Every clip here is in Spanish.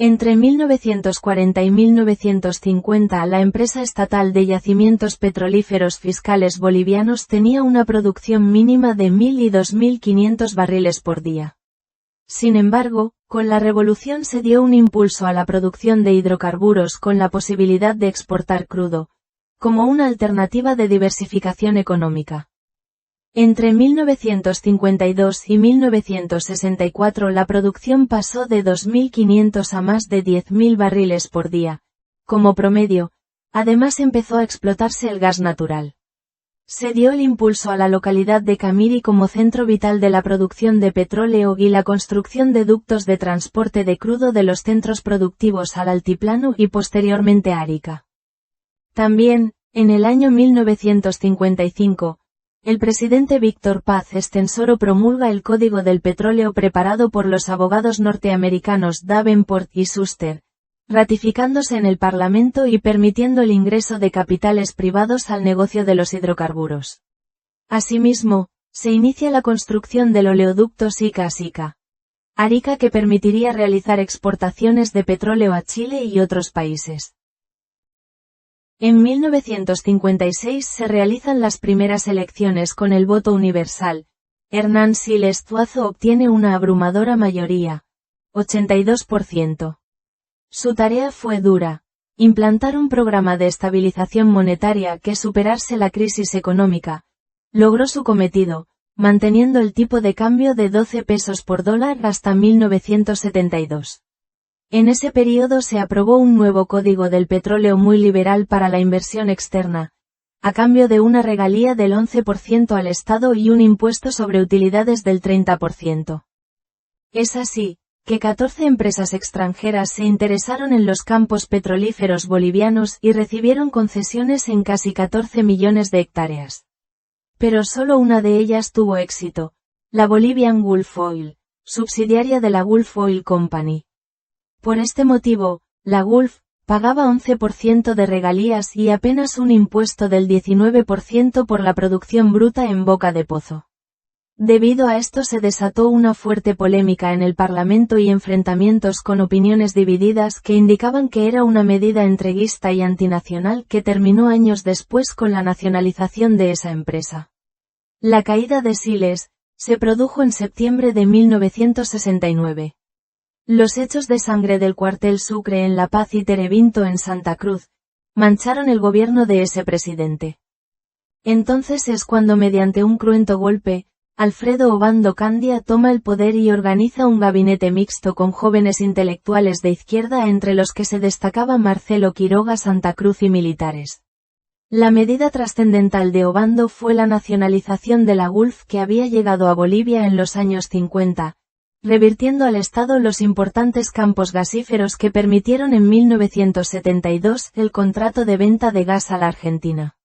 Entre 1940 y 1950 la empresa estatal de yacimientos petrolíferos fiscales bolivianos tenía una producción mínima de 1.000 y 2.500 barriles por día. Sin embargo, con la revolución se dio un impulso a la producción de hidrocarburos con la posibilidad de exportar crudo, como una alternativa de diversificación económica. Entre 1952 y 1964 la producción pasó de 2.500 a más de 10.000 barriles por día. Como promedio, además empezó a explotarse el gas natural. Se dio el impulso a la localidad de Camiri como centro vital de la producción de petróleo y la construcción de ductos de transporte de crudo de los centros productivos al altiplano y posteriormente a Arica. También, en el año 1955, el presidente Víctor Paz Estensoro promulga el Código del Petróleo preparado por los abogados norteamericanos Davenport y Shuster, ratificándose en el Parlamento y permitiendo el ingreso de capitales privados al negocio de los hidrocarburos. Asimismo, se inicia la construcción del oleoducto Sica-Sica Arica que permitiría realizar exportaciones de petróleo a Chile y otros países. En 1956 se realizan las primeras elecciones con el voto universal. Hernán Siles Zuazo obtiene una abrumadora mayoría, 82%. Su tarea fue dura, implantar un programa de estabilización monetaria que superase la crisis económica. Logró su cometido, manteniendo el tipo de cambio de 12 pesos por dólar hasta 1972. En ese periodo se aprobó un nuevo Código del Petróleo muy liberal para la inversión externa, a cambio de una regalía del 11% al Estado y un impuesto sobre utilidades del 30%. Es así, que 14 empresas extranjeras se interesaron en los campos petrolíferos bolivianos y recibieron concesiones en casi 14 millones de hectáreas. Pero solo una de ellas tuvo éxito, la Bolivian Gulf Oil, subsidiaria de la Gulf Oil Company. Por este motivo, la Gulf pagaba 11% de regalías y apenas un impuesto del 19% por la producción bruta en boca de pozo. Debido a esto se desató una fuerte polémica en el Parlamento y enfrentamientos con opiniones divididas que indicaban que era una medida entreguista y antinacional que terminó años después con la nacionalización de esa empresa. La caída de Siles se produjo en septiembre de 1969. Los hechos de sangre del cuartel Sucre en La Paz y Terebinto en Santa Cruz mancharon el gobierno de ese presidente. Entonces es cuando mediante un cruento golpe, Alfredo Obando Candia toma el poder y organiza un gabinete mixto con jóvenes intelectuales de izquierda entre los que se destacaba Marcelo Quiroga Santa Cruz y militares. La medida trascendental de Obando fue la nacionalización de la Gulf que había llegado a Bolivia en los años 50, revirtiendo al Estado los importantes campos gasíferos que permitieron en 1972 el contrato de venta de gas a la Argentina.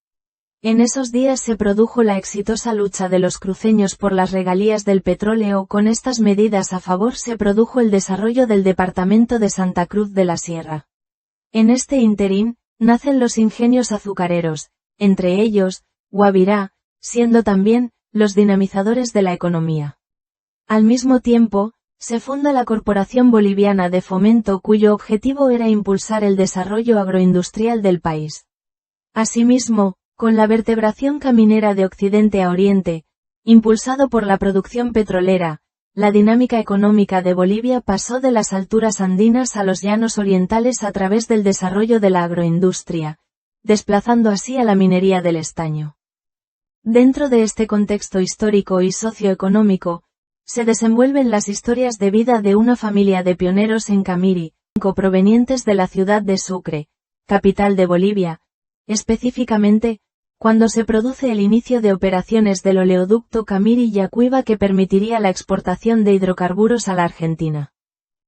En esos días se produjo la exitosa lucha de los cruceños por las regalías del petróleo. Con estas medidas a favor se produjo el desarrollo del departamento de Santa Cruz de la Sierra. En este ínterin, nacen los ingenios azucareros, entre ellos, Guavirá, siendo también, los dinamizadores de la economía. Al mismo tiempo, se funda la Corporación Boliviana de Fomento cuyo objetivo era impulsar el desarrollo agroindustrial del país. Asimismo, con la vertebración caminera de Occidente a Oriente, impulsado por la producción petrolera, la dinámica económica de Bolivia pasó de las alturas andinas a los llanos orientales a través del desarrollo de la agroindustria, desplazando así a la minería del estaño. Dentro de este contexto histórico y socioeconómico, se desenvuelven las historias de vida de una familia de pioneros en Camiri, provenientes de la ciudad de Sucre, capital de Bolivia, específicamente, cuando se produce el inicio de operaciones del oleoducto Camiri-Yacuiba que permitiría la exportación de hidrocarburos a la Argentina.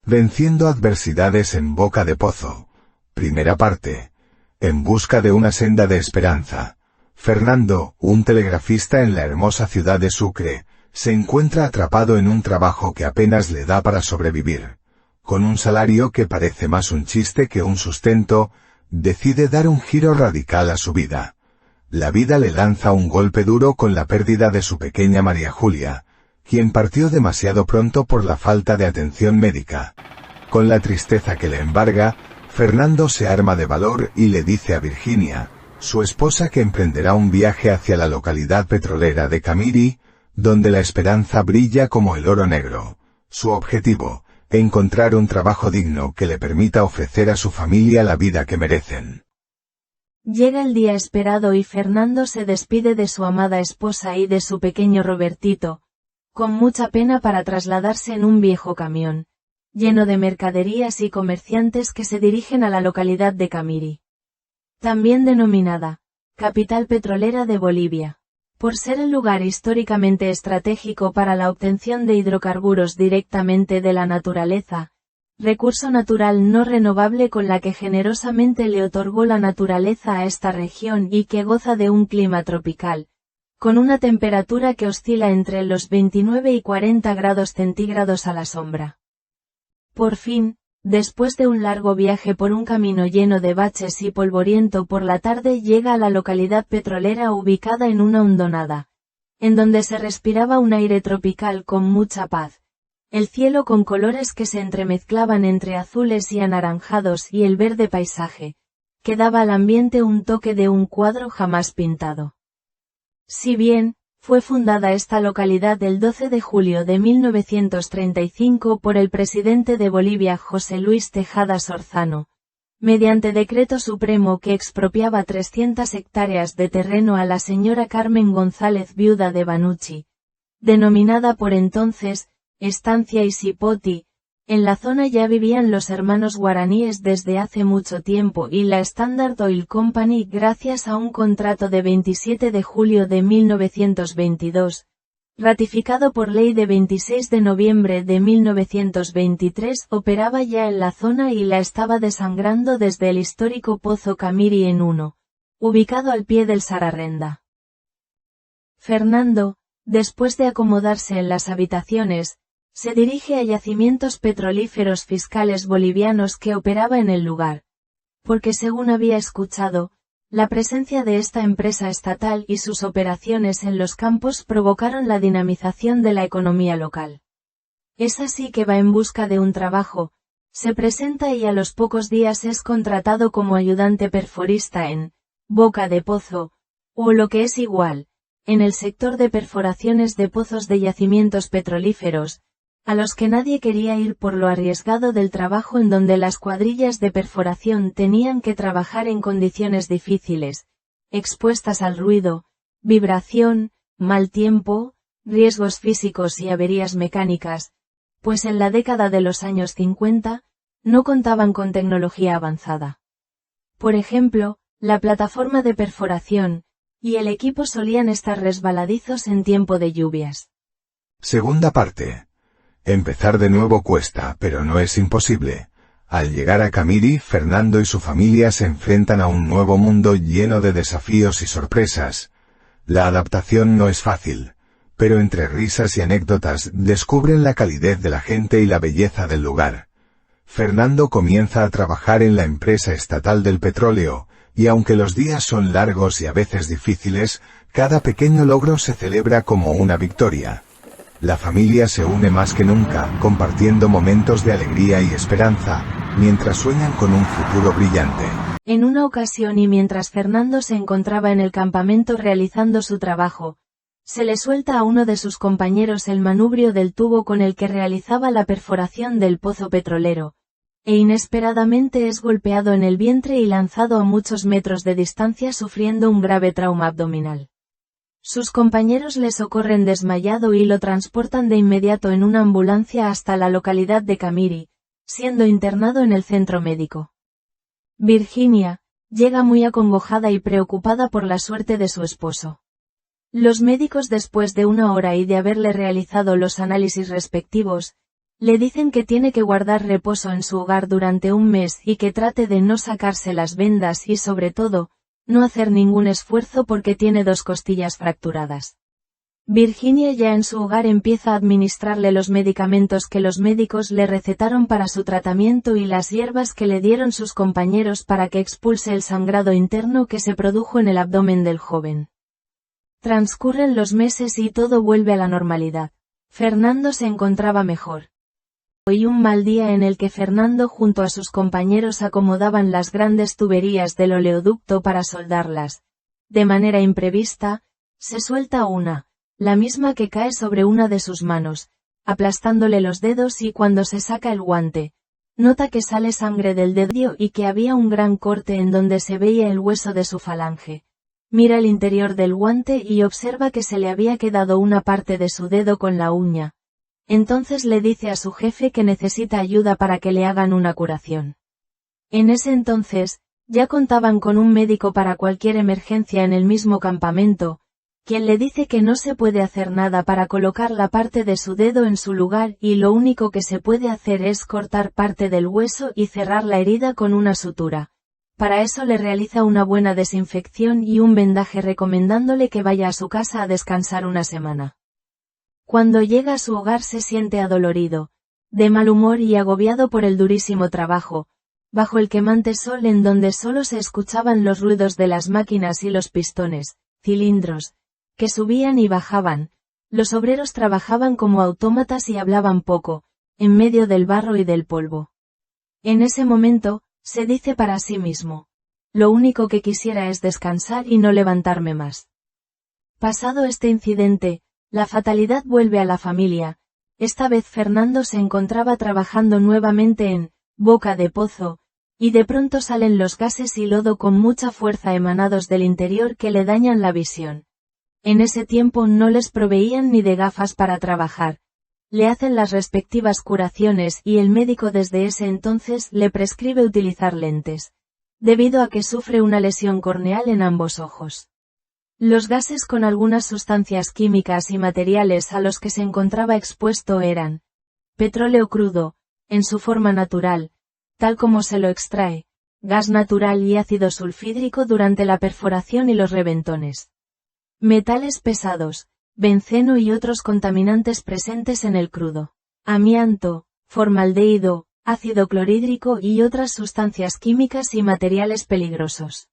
Venciendo adversidades en boca de pozo. Primera parte. En busca de una senda de esperanza. Fernando, un telegrafista en la hermosa ciudad de Sucre, se encuentra atrapado en un trabajo que apenas le da para sobrevivir. Con un salario que parece más un chiste que un sustento, decide dar un giro radical a su vida. La vida le lanza un golpe duro con la pérdida de su pequeña María Julia, quien partió demasiado pronto por la falta de atención médica. Con la tristeza que le embarga, Fernando se arma de valor y le dice a Virginia, su esposa, que emprenderá un viaje hacia la localidad petrolera de Camiri, donde la esperanza brilla como el oro negro. Su objetivo, encontrar un trabajo digno que le permita ofrecer a su familia la vida que merecen. Llega el día esperado y Fernando se despide de su amada esposa y de su pequeño Robertito, con mucha pena, para trasladarse en un viejo camión, lleno de mercaderías y comerciantes que se dirigen a la localidad de Camiri, también denominada capital petrolera de Bolivia, por ser el lugar históricamente estratégico para la obtención de hidrocarburos directamente de la naturaleza, recurso natural no renovable con la que generosamente le otorgó la naturaleza a esta región y que goza de un clima tropical, con una temperatura que oscila entre los 29 y 40 grados centígrados a la sombra. Por fin, después de un largo viaje por un camino lleno de baches y polvoriento, por la tarde llega a la localidad petrolera ubicada en una hondonada, en donde se respiraba un aire tropical con mucha paz. El cielo con colores que se entremezclaban entre azules y anaranjados y el verde paisaje, que daba al ambiente un toque de un cuadro jamás pintado. Si bien, fue fundada esta localidad el 12 de julio de 1935 por el presidente de Bolivia José Luis Tejada Sorzano, mediante decreto supremo que expropiaba 300 hectáreas de terreno a la señora Carmen González, viuda de Banucci, denominada por entonces Estancia Isipoti. En la zona ya vivían los hermanos guaraníes desde hace mucho tiempo y la Standard Oil Company, gracias a un contrato de 27 de julio de 1922, ratificado por ley de 26 de noviembre de 1923, operaba ya en la zona y la estaba desangrando desde el histórico Pozo Camiri en 1, ubicado al pie del Sararrenda. Fernando, después de acomodarse en las habitaciones, se dirige a Yacimientos Petrolíferos Fiscales Bolivianos, que operaba en el lugar, porque según había escuchado, la presencia de esta empresa estatal y sus operaciones en los campos provocaron la dinamización de la economía local. Es así que va en busca de un trabajo, se presenta y a los pocos días es contratado como ayudante perforista en Boca de Pozo, o lo que es igual, en el sector de perforaciones de pozos de yacimientos petrolíferos, a los que nadie quería ir por lo arriesgado del trabajo, en donde las cuadrillas de perforación tenían que trabajar en condiciones difíciles, expuestas al ruido, vibración, mal tiempo, riesgos físicos y averías mecánicas, pues en la década de los años 50, no contaban con tecnología avanzada. Por ejemplo, la plataforma de perforación y el equipo solían estar resbaladizos en tiempo de lluvias. Segunda parte. Empezar de nuevo cuesta, pero no es imposible. Al llegar a Camiri, Fernando y su familia se enfrentan a un nuevo mundo lleno de desafíos y sorpresas. La adaptación no es fácil, pero entre risas y anécdotas descubren la calidez de la gente y la belleza del lugar. Fernando comienza a trabajar en la empresa estatal del petróleo, y aunque los días son largos y a veces difíciles, cada pequeño logro se celebra como una victoria. La familia se une más que nunca, compartiendo momentos de alegría y esperanza, mientras sueñan con un futuro brillante. En una ocasión, y mientras Fernando se encontraba en el campamento realizando su trabajo, se le suelta a uno de sus compañeros el manubrio del tubo con el que realizaba la perforación del pozo petrolero, e inesperadamente es golpeado en el vientre y lanzado a muchos metros de distancia, sufriendo un grave trauma abdominal. Sus compañeros le socorren desmayado y lo transportan de inmediato en una ambulancia hasta la localidad de Camiri, siendo internado en el centro médico. Virginia llega muy acongojada y preocupada por la suerte de su esposo. Los médicos, después de 1 hora y de haberle realizado los análisis respectivos, le dicen que tiene que guardar reposo en su hogar durante 1 mes y que trate de no sacarse las vendas y, sobre todo, no hacer ningún esfuerzo porque tiene 2 costillas fracturadas. Virginia, ya en su hogar, empieza a administrarle los medicamentos que los médicos le recetaron para su tratamiento y las hierbas que le dieron sus compañeros para que expulse el sangrado interno que se produjo en el abdomen del joven. Transcurren los meses y todo vuelve a la normalidad. Fernando se encontraba mejor. y un mal día en el que Fernando junto a sus compañeros acomodaban las grandes tuberías del oleoducto para soldarlas. De manera imprevista, se suelta una, la misma que cae sobre una de sus manos, aplastándole los dedos, y cuando se saca el guante, nota que sale sangre del dedo y que había un gran corte en donde se veía el hueso de su falange. Mira el interior del guante y observa que se le había quedado una parte de su dedo con la uña. Entonces le dice a su jefe que necesita ayuda para que le hagan una curación. En ese entonces, ya contaban con un médico para cualquier emergencia en el mismo campamento, quien le dice que no se puede hacer nada para colocar la parte de su dedo en su lugar y lo único que se puede hacer es cortar parte del hueso y cerrar la herida con una sutura. Para eso le realiza una buena desinfección y un vendaje recomendándole que vaya a su casa a descansar una semana. Cuando llega a su hogar se siente adolorido, de mal humor y agobiado por el durísimo trabajo, bajo el quemante sol en donde solo se escuchaban los ruidos de las máquinas y los pistones, cilindros, que subían y bajaban. Los obreros trabajaban como autómatas y hablaban poco, en medio del barro y del polvo. En ese momento, se dice para sí mismo: lo único que quisiera es descansar y no levantarme más. Pasado este incidente, la fatalidad vuelve a la familia. Esta vez Fernando se encontraba trabajando nuevamente en Boca de Pozo, y de pronto salen los gases y lodo con mucha fuerza emanados del interior que le dañan la visión. En ese tiempo no les proveían ni de gafas para trabajar. Le hacen las respectivas curaciones y el médico desde ese entonces le prescribe utilizar lentes, debido a que sufre una lesión corneal en ambos ojos. Los gases con algunas sustancias químicas y materiales a los que se encontraba expuesto eran petróleo crudo, en su forma natural, tal como se lo extrae, gas natural y ácido sulfídrico durante la perforación y los reventones. Metales pesados, benceno y otros contaminantes presentes en el crudo, amianto, formaldehído, ácido clorhídrico y otras sustancias químicas y materiales peligrosos.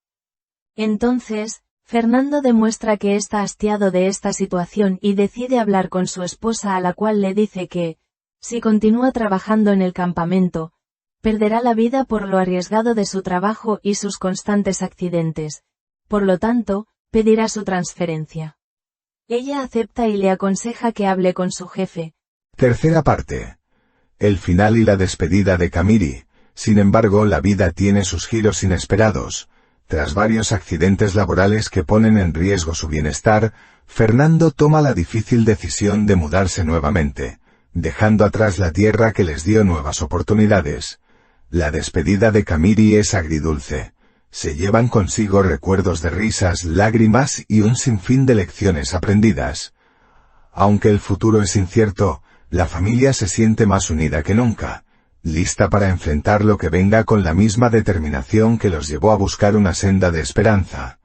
Entonces, Fernando demuestra que está hastiado de esta situación y decide hablar con su esposa, a la cual le dice que, si continúa trabajando en el campamento, perderá la vida por lo arriesgado de su trabajo y sus constantes accidentes. Por lo tanto, pedirá su transferencia. Ella acepta y le aconseja que hable con su jefe. Tercera parte. El final y la despedida de Camiri. Sin embargo, la vida tiene sus giros inesperados. Tras varios accidentes laborales que ponen en riesgo su bienestar, Fernando toma la difícil decisión de mudarse nuevamente, dejando atrás la tierra que les dio nuevas oportunidades. La despedida de Camiri es agridulce. Se llevan consigo recuerdos de risas, lágrimas y un sinfín de lecciones aprendidas. Aunque el futuro es incierto, la familia se siente más unida que nunca, lista para enfrentar lo que venga con la misma determinación que los llevó a buscar una senda de esperanza.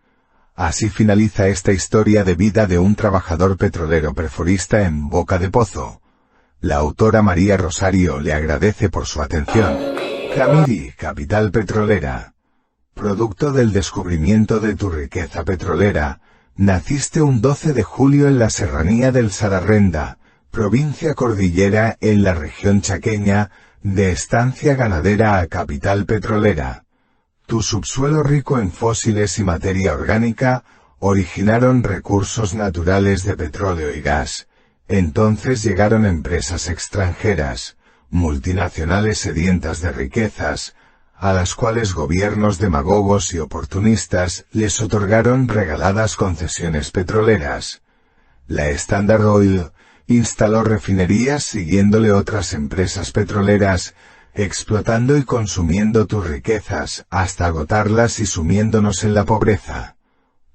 Así finaliza esta historia de vida de un trabajador petrolero perforista en Boca de Pozo. La autora María Rosario le agradece por su atención. Camiri, capital petrolera. Producto del descubrimiento de tu riqueza petrolera, naciste un 12 de julio en la serranía del Sararrenda, provincia cordillera en la región chaqueña, de estancia ganadera a capital petrolera. Tu subsuelo rico en fósiles y materia orgánica originaron recursos naturales de petróleo y gas. Entonces llegaron empresas extranjeras, multinacionales sedientas de riquezas, a las cuales gobiernos demagogos y oportunistas les otorgaron regaladas concesiones petroleras. La Standard Oil instaló refinerías siguiéndole otras empresas petroleras, explotando y consumiendo tus riquezas hasta agotarlas y sumiéndonos en la pobreza.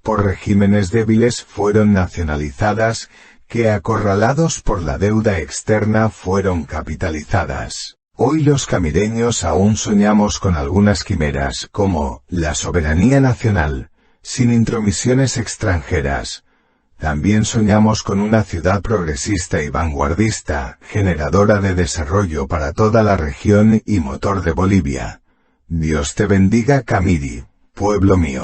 Por regímenes débiles fueron nacionalizadas, que acorralados por la deuda externa fueron capitalizadas. Hoy los camireños aún soñamos con algunas quimeras, como la soberanía nacional, sin intromisiones extranjeras. También soñamos con una ciudad progresista y vanguardista, generadora de desarrollo para toda la región y motor de Bolivia. Dios te bendiga, Camiri, pueblo mío.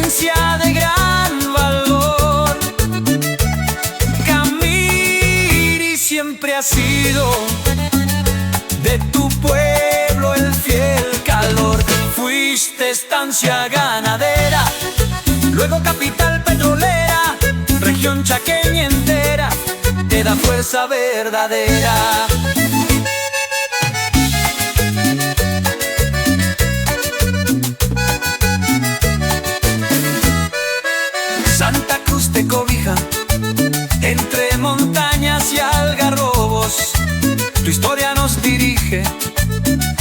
esencia de gran valor. Camiri siempre ha sido de tu pueblo el fiel calor. Fuiste estancia ganadera, luego capital petrolera, región chaqueña entera, te da fuerza verdadera. Santa Cruz te cobija entre montañas y algarrobos. Tu historia nos dirige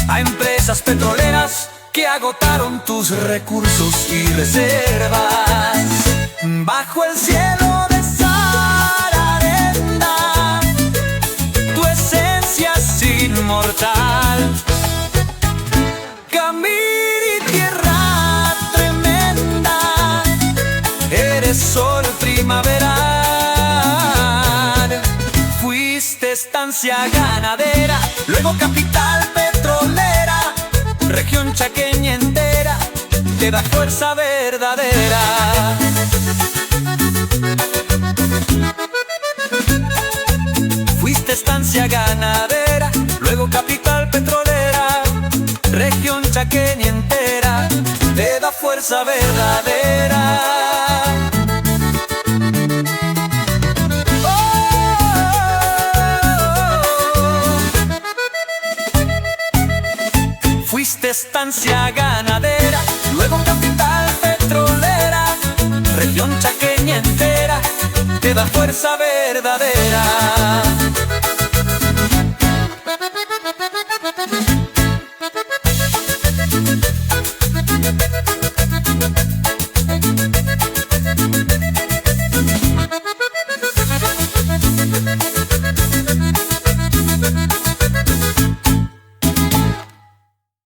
a empresas petroleras que agotaron tus recursos y reservas. Bajo el cielo de Sararenda, tu esencia es inmortal. Camiri, tierra tremenda, eres sol primaveral. Fuiste estancia ganadera, luego capital petrolera, región chaqueña entera, te da fuerza verdadera. Fuiste estancia ganadera, luego capital petrolera, región chaqueña entera, te da fuerza verdadera. Fuiste estancia ganadera, luego capital petrolera, región chaqueña entera, te da fuerza verdadera.